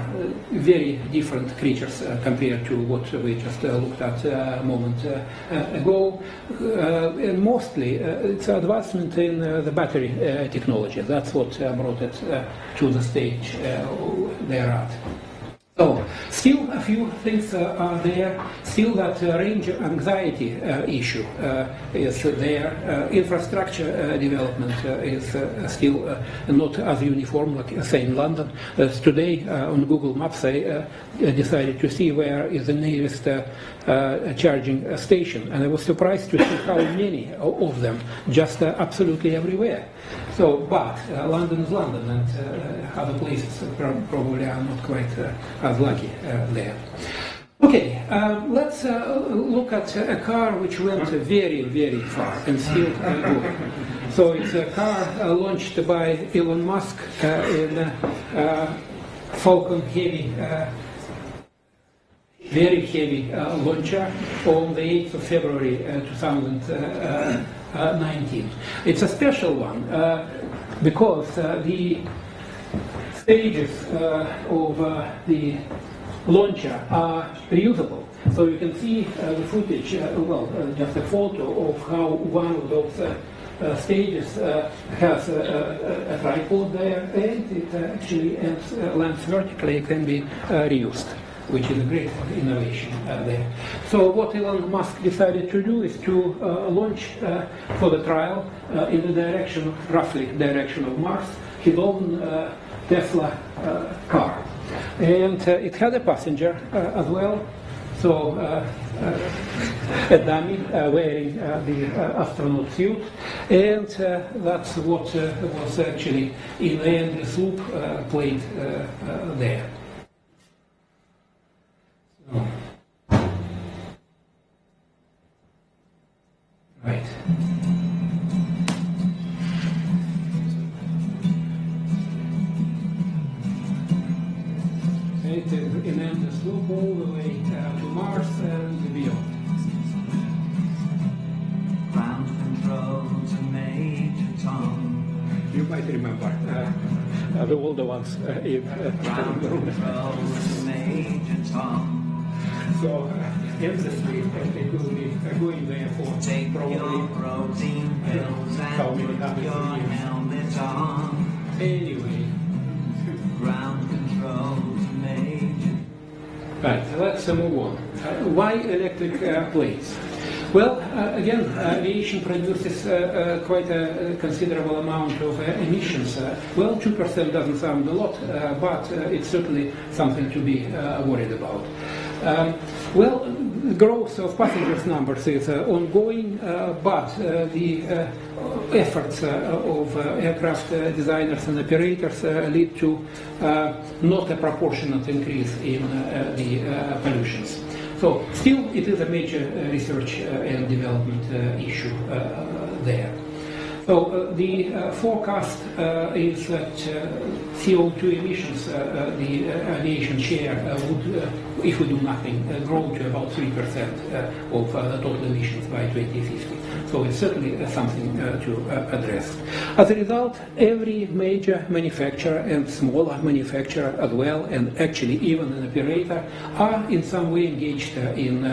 very different creatures compared to what we just looked at a moment ago. And mostly, it's advancement in the battery technology. That's what brought it to the stage they're at. So, still a few things are there. Still that range anxiety issue is there. Infrastructure development is still not as uniform, like say in London. Today on Google Maps I decided to see where is the nearest charging station, and I was surprised to see how many of them just absolutely everywhere. So, but London is London, and other places probably are not quite as lucky there. Okay, let's look at a car which went very, very far and still going. So it's a car launched by Elon Musk in Falcon Heavy, very heavy launcher on the 8th of February 2019. It's a special one because the stages of the launcher are reusable. So you can see the footage, just a photo of how one of those stages has a tripod there, and it actually lands vertically, it can be reused, which is a great innovation there. So what Elon Musk decided to do is to launch for the trial in the direction, roughly direction of Mars, his own Tesla car. And it had a passenger as well, so a dummy wearing the astronaut suit, and that's what was actually in the endless loop played there. So. Right. It is in endless loop all the way to Mars and beyond. Ground control to Major Tom. You might remember the older ones. Ground control to Major Tom. So endlessly it will be going there for Take probably your protein pills how many and put hundreds your of years. helmet on. Anyway. Ground control to Major. Right, let's move on. Why electric planes? Well, again, aviation produces quite a considerable amount of emissions. Well, 2% doesn't sound a lot, but it's certainly something to be worried about. Well, growth of passengers numbers is ongoing, but the efforts of aircraft designers and operators lead to not a proportionate increase in the pollutions. So, still, it is a major research and development issue there. So, the forecast is that CO2 emissions, the aviation share would, if we do nothing, grow to about 3% of the total emissions by 2050. So it's certainly something to address. As a result, every major manufacturer and smaller manufacturer as well, and actually even an operator, are in some way engaged in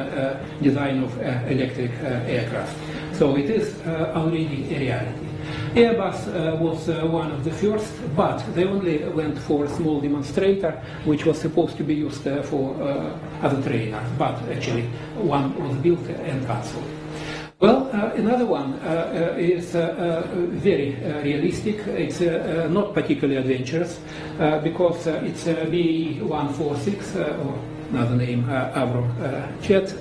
design of electric aircraft. So it is already a reality. Airbus was one of the first, but they only went for a small demonstrator, which was supposed to be used for other trainers, but actually one was built and cancelled. Well, another one is very realistic. It's not particularly adventurous because it's BE-146, or another name, Jet,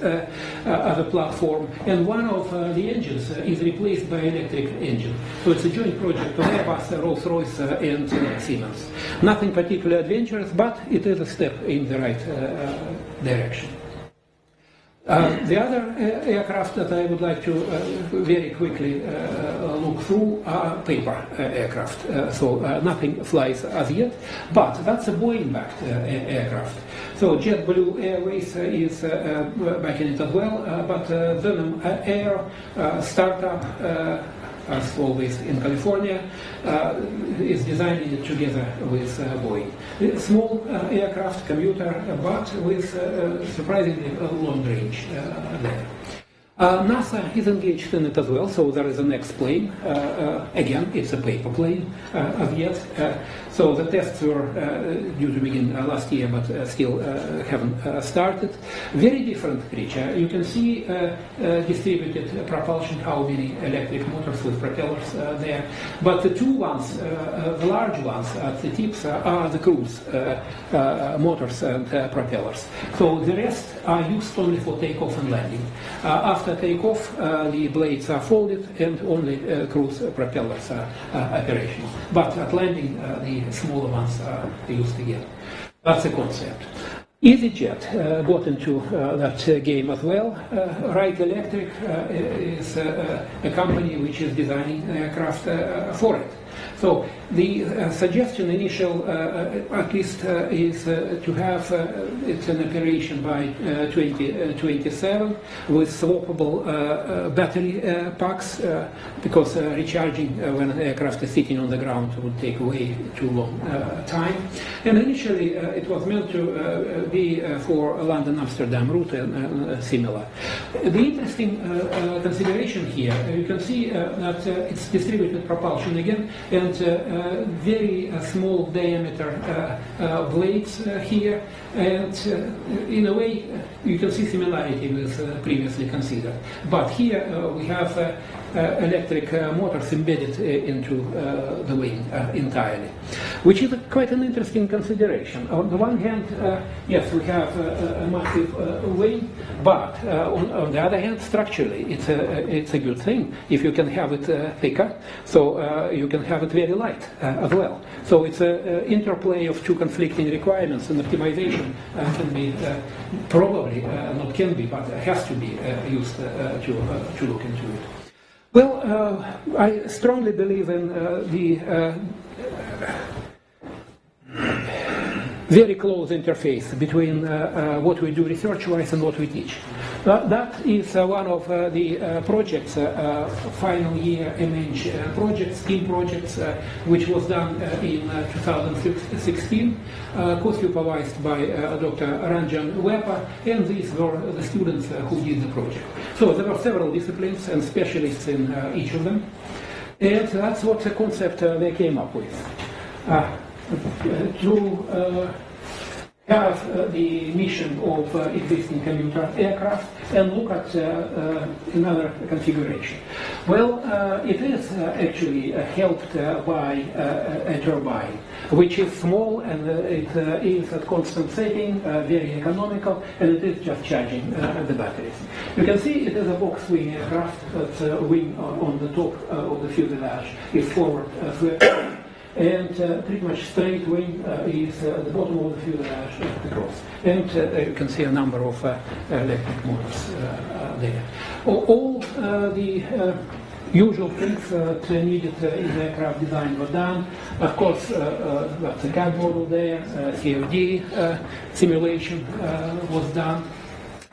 other platform, and one of the engines is replaced by electric engine. So it's a joint project of Airbus, Rolls-Royce, and Siemens. Nothing particularly adventurous, but it is a step in the right direction. The other aircraft that I would like to very quickly look through are paper aircraft. So nothing flies as yet, but that's a Boeing-backed aircraft. So JetBlue Airways is back in it as well, but Venom Air, startup, as always in California, is designing it together with Boeing. Small aircraft, commuter, but with surprisingly long range there. NASA is engaged in it as well, so there is a next plane. Again, it's a paper plane as yet. So the tests were due to begin last year, but still haven't started. Very different creature. You can see distributed propulsion, how many electric motors with propellers there. But the two ones, the large ones at the tips, are the cruise motors and propellers. So the rest are used only for takeoff and landing. After takeoff, the blades are folded and only cruise propellers are operational. But at landing, the smaller ones are used again. That's the concept. EasyJet got into that game as well. Wright Electric is a company which is designing aircraft for it. So the suggestion initial, at least, is to have it's an operation by 2027 with swappable battery packs, because recharging when an aircraft is sitting on the ground would take way too long time. And initially it was meant to be for a London-Amsterdam route and similar. The interesting consideration here, you can see that it's distributed propulsion again, and very small diameter blades here, and in a way you can see similarity with previously considered. But here we have electric motors embedded into the wing entirely, which is quite an interesting consideration. On the one hand, yes, we have a massive wing, but on the other hand, structurally, it's a good thing if you can have it thicker, so you can have it very light as well. So it's an interplay of two conflicting requirements, and optimization can be probably, not can be, but has to be used to look into it. Well, I strongly believe in the very close interface between what we do research-wise and what we teach. That is one of the projects, final year MH projects, team projects, which was done in 2016, co-supervised by Dr. Ranjan Wepa, and these were the students who did the project. So there were several disciplines and specialists in each of them, and that's what the concept they came up with. To have the mission of existing commuter aircraft and look at another configuration. Well, it is actually helped by a turbine, which is small, and it is at constant setting, very economical, and it is just charging the batteries. You can see it is a box wing aircraft. That wing on the top of the fuselage is forward swept, and pretty much straight wing is the bottom of the fuselage across. And you can see a number of electric motors there. All the usual things that needed in the aircraft design were done. Of course, that's a CAD model there, CFD simulation was done,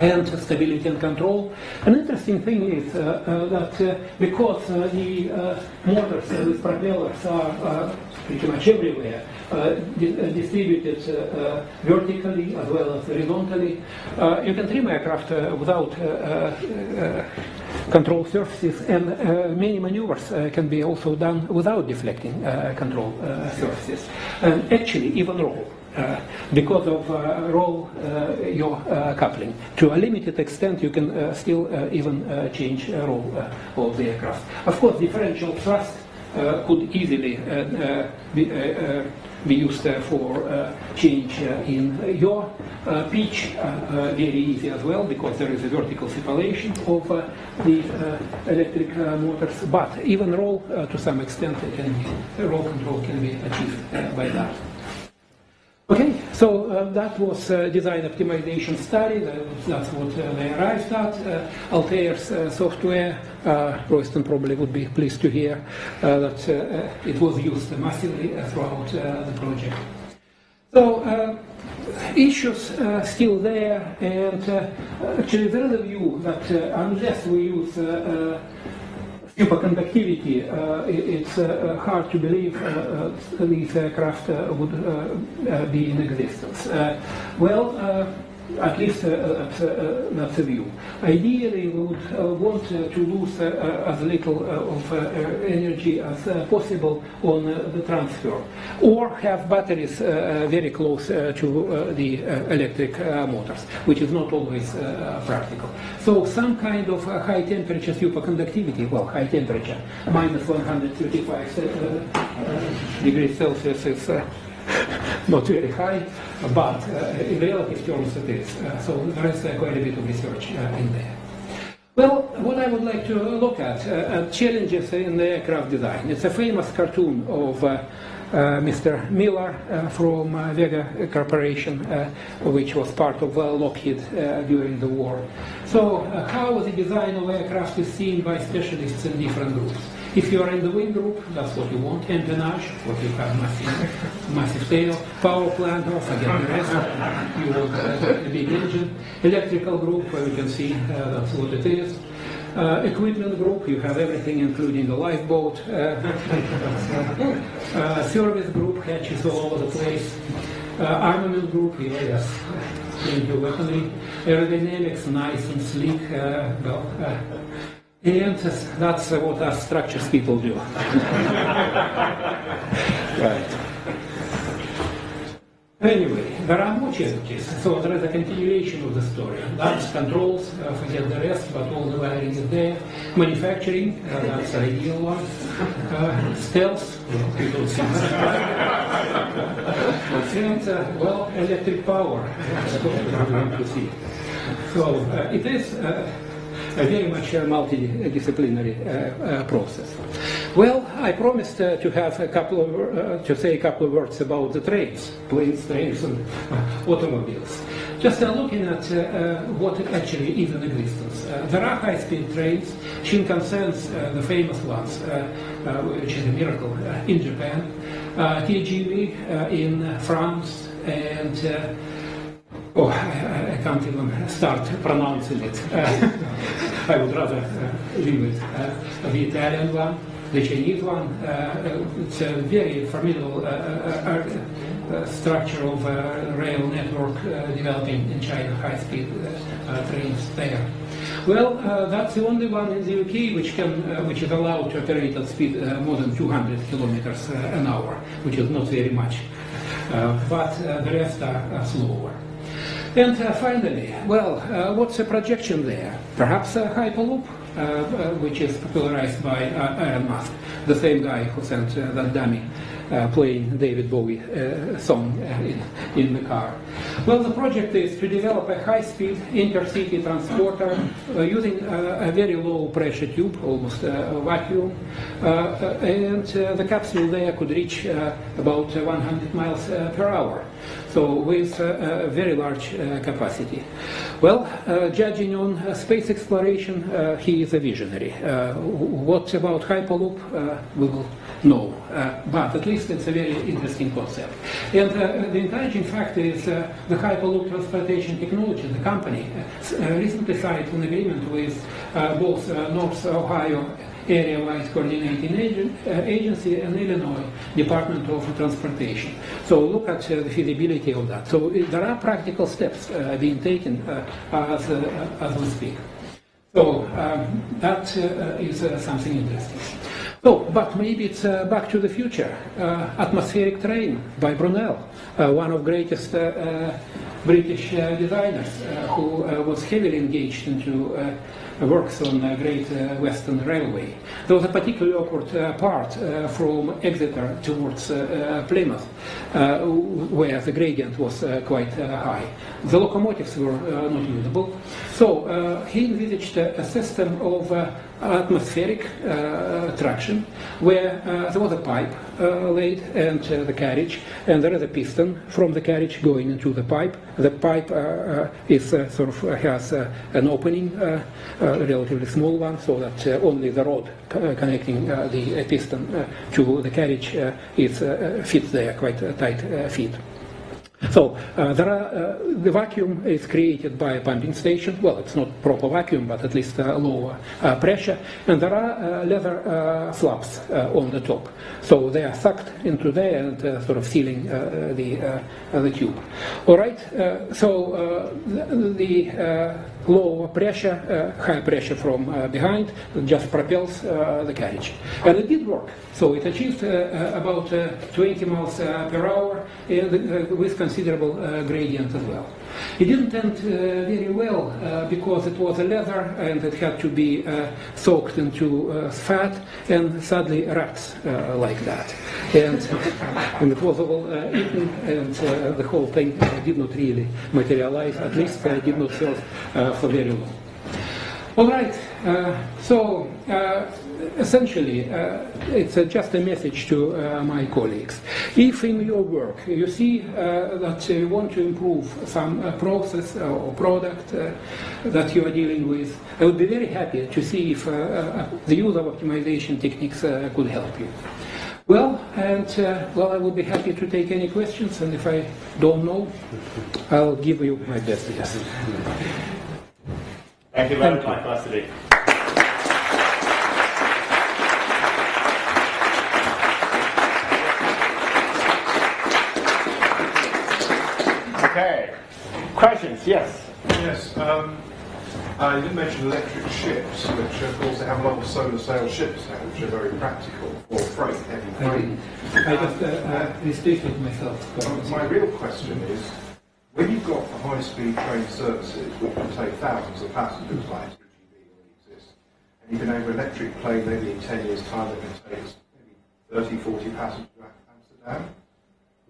and stability and control. An interesting thing is that because the motors with propellers are pretty much everywhere, distributed vertically as well as horizontally, you can trim aircraft without control surfaces, and many maneuvers can be also done without deflecting control surfaces. And actually, even roll. Because of roll yaw coupling. To a limited extent, you can still even change roll of the aircraft. Of course, differential thrust could easily be used for change in yaw pitch, very easy as well, because there is a vertical separation of the electric motors. But even roll, to some extent, roll control can be achieved by that. Okay, so that was design optimization study. That's what they arrived at. Altair's software, Royston probably would be pleased to hear that it was used massively throughout the project. So issues still there, and actually there is a view that unless we use superconductivity, it's hard to believe these aircraft would be in existence. At least that's a view. Ideally, we would want to lose as little of energy as possible on the transfer, or have batteries very close to the electric motors, which is not always practical. So some kind of high temperature superconductivity, well, high temperature, minus 135 degrees Celsius is not very high, but in relative terms it is. So there is quite a bit of research in there. Well, what I would like to look at challenges in the aircraft design. It's a famous cartoon of Mr. Miller from Vega Corporation, which was part of Lockheed during the war. So how the design of aircraft is seen by specialists in different groups. If you are in the wing group, that's what you want. Empennage, what you have massive tail. Power plant, or forget the rest. You want a big engine. Electrical group, where you can see that's what it is. Equipment group, you have everything, including the lifeboat. Service group, hatches all over the place. Armament group, yes, plenty of weaponry. Aerodynamics, nice and sleek. And that's what us structures people do. Right. Anyway, there are more challenges. So there is a continuation of the story. That's controls, forget the rest, but all the wiring is there. Manufacturing, that's the ideal one. Stealth, you don't see that. And, well, electric power, that's what we're going to see. So it is a very much multidisciplinary process. Well, I promised to have to say a couple of words about the trains, planes, trains, and automobiles. Just looking at what actually is in existence. There are high-speed trains, Shinkansen's, the famous ones, which is a miracle, in Japan, TGV in France, and I can't even start pronouncing it. I would rather leave it. The Italian one, the Chinese one, it's a very formidable structure of rail network developing in China, high-speed trains there. Well, that's the only one in the UK which is allowed to operate at speed more than 200 kilometers an hour, which is not very much, but the rest are slower. And finally, well, what's the projection there? Perhaps a Hyperloop, which is popularized by Elon Musk, the same guy who sent that dummy playing David Bowie song in the car. Well, the project is to develop a high-speed intercity transporter using a very low-pressure tube, almost vacuum, and the capsule there could reach about 100 miles per hour. So with a very large capacity. Well, judging on space exploration, he is a visionary. What about Hyperloop? We will know, but at least it's a very interesting concept. And the encouraging fact is the Hyperloop Transportation Technology, the company, recently signed an agreement with both North Ohio Area-wise Coordinating Agency and Illinois Department of Transportation. So look at the feasibility of that. So there are practical steps being taken as we speak. So that is something interesting. So, but maybe it's Back to the Future. Atmospheric Train by Brunel, one of greatest British designers who was heavily engaged into works on Great Western Railway. There was a particularly awkward part from Exeter towards Plymouth, where the gradient was quite high. The locomotives were not usable, so he envisaged a system of atmospheric traction, where there was a pipe laid and the carriage, and there is a piston from the carriage going into the pipe. The pipe is sort of has an opening, a relatively small one, so that only the rod connecting the piston to the carriage is fits there, quite a tight fit. So the vacuum is created by a pumping station. Well, it's not proper vacuum, but at least lower pressure. And there are leather flaps on the top. So they are sucked into there and sort of sealing the tube. All right. So the lower pressure, high pressure from behind just propels the carriage. And it did work. So it achieved about 20 miles per hour with considerable gradient as well. It didn't end very well because it was a leather and it had to be soaked into fat, and sadly rats like that. And it was all eaten, and the whole thing did not really materialize, at least did not serve for very long. All right, so essentially, it's just a message to my colleagues. If in your work you see that you want to improve some process or product that you are dealing with, I would be very happy to see if the use of optimization techniques could help you. Well, and well, I would be happy to take any questions, and if I don't know, I'll give you my best guess. Thank you very much, Vassili. Okay. Questions? Yes. Yes. You did mention electric ships, which of course they have a lot of solar sail ships now, which are very practical for freight, heavy freight. I just restricted myself. My real question is, when you've got high-speed train services which can take thousands of passengers like TGV already exists, and you can have an electric plane maybe in 10 years' time that can take maybe 30, 40 passengers to Amsterdam,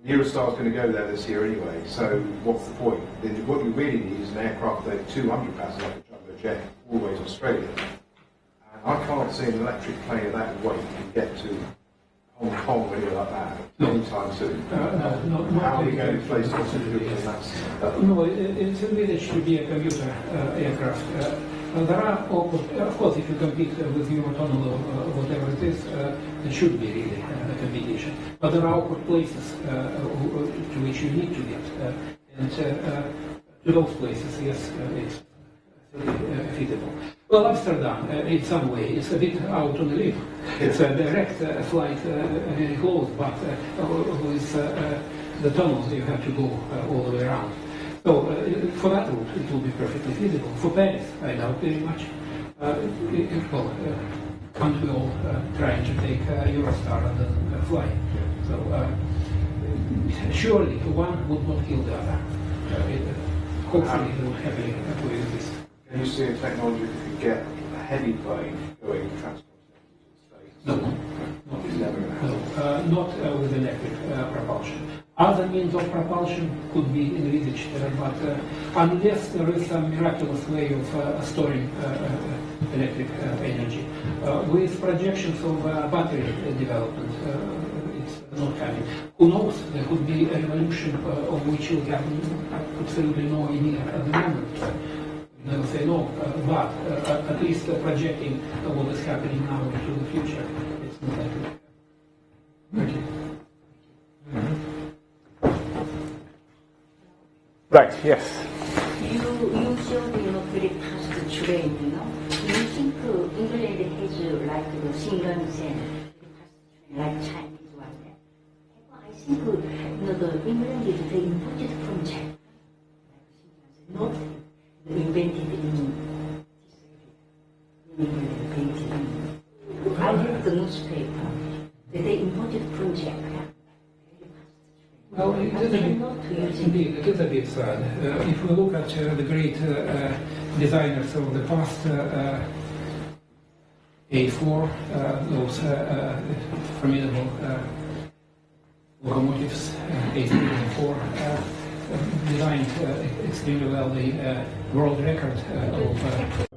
Eurostar's going to go there this year anyway, so what's the point? What you really need is an aircraft that has 200 passengers, like a jumbo jet, all the way to Australia. And I can't see an electric plane of that weight can get to Hong Kong or anywhere like that anytime soon. How are we going to place it? No, it's envisaged to be a commuter aircraft. There are, of course, if you compete with Aeronautical or whatever it is, it should be really a competition. But there are awkward places to which you need to get. And to those places, yes, it's feasible. Well, Amsterdam, in some way, is a bit out on the limb. It's a direct flight, very close, but with the tunnels you have to go all the way around. So for that route, it will be perfectly feasible. For Paris, I doubt very much. Can't we all trying to take Eurostar and then fly? So surely one would not kill the other. Hopefully it will happily coexist. Can you see a technology that could get a heavy plane going transcontinental to the States? No, It's never going to happen. not with electric propulsion. Other means of propulsion could be envisaged, but unless there is some miraculous way of storing electric energy, with projections of battery development, it's not happening. Who knows? There could be a revolution of which you have absolutely no idea at the moment. Never say no, but at least projecting what is happening now into the future, it's not likely. Thank you. Right, yes. You showed very fast train, Do you think England has like the Shinkansen, like Chinese one? I think the England is very imported from China, like Shinkansen, not invented in this area. Well, it is a bit, indeed, it is a bit sad. If we look at the great designers of the past, A4, those formidable locomotives, A3 and 4, designed extremely well the world record of